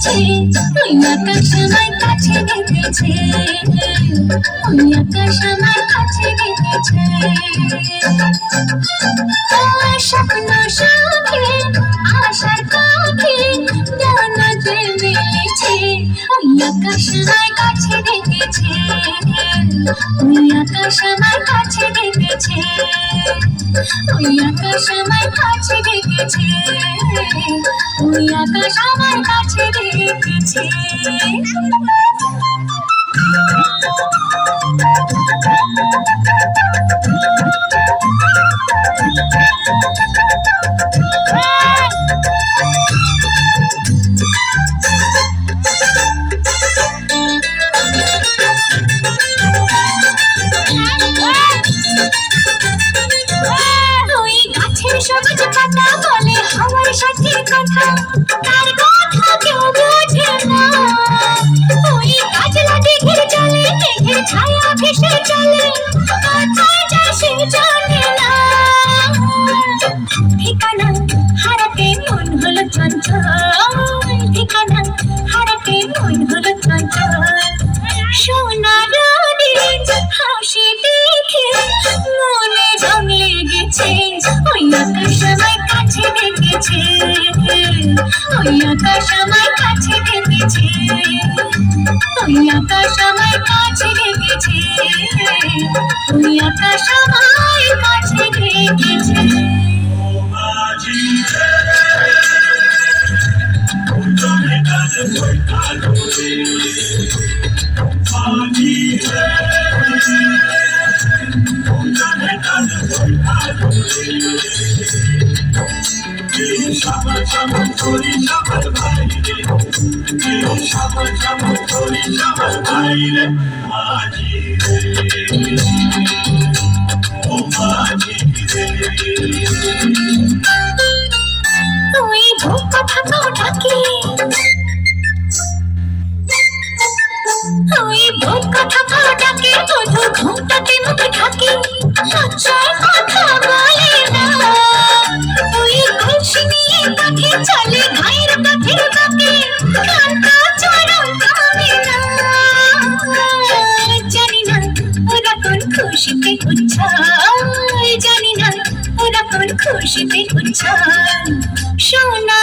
ডেকেছে, ওই আকাশ আমার কাছে ডেকেছে, ওই আকাশ আমার কাছে ডেকেছে। স্বপ্ন সাথে আশার পাখি ডানাতে মেলেছে, ওই আকাশ আমার কাছে ডেকেছে, ওই আকাশ আমার কাছে ডেকেছে, ওই আকাশ আমার কাছে ডেকেছে, ওই আকাশ আমার কাছে ডেকেছে। ওই গাছের সবুজ পাতা বলে হাওয়ার সাথে কথা, তার কথা কেউ বোঝে না। ওই গাছলা দিঘির জলে মেঘের ছায়া ভেসে চলে, কোথায় যায় সে জানে না। ঠিকানা হারাতে মন হলো চঞ্চল, ঠিকানা হারাতে মন হলো চঞ্চল। সোনার হাসি দেখে মনে রং লেগেছে, ওই আকাশ আমার কাছে ডেকেছে, ওই আকাশ আমার কাছে ডেকেছে, ওই আকাশ আমার কাছে ডেকেছে, ওই আকাশ আমার কাছে ডেকেছে। ওই বুক কথা ডাকে, ওই বুক কথা ডাকে, শুধু ঘুমটাতে মুখে থাকে, সচ্চয় কথা বলে না। ওই খুশি নিয়ে পাখি চলে ঘায়ের পথের বাঁকে, ক্লান্ত চরণ থামে না। জানি না ওরা কোন খুশিতে উচ্ছ্বাস, জানি না ওরা কোন খুশিতে উচ্ছ্বাস। সোনা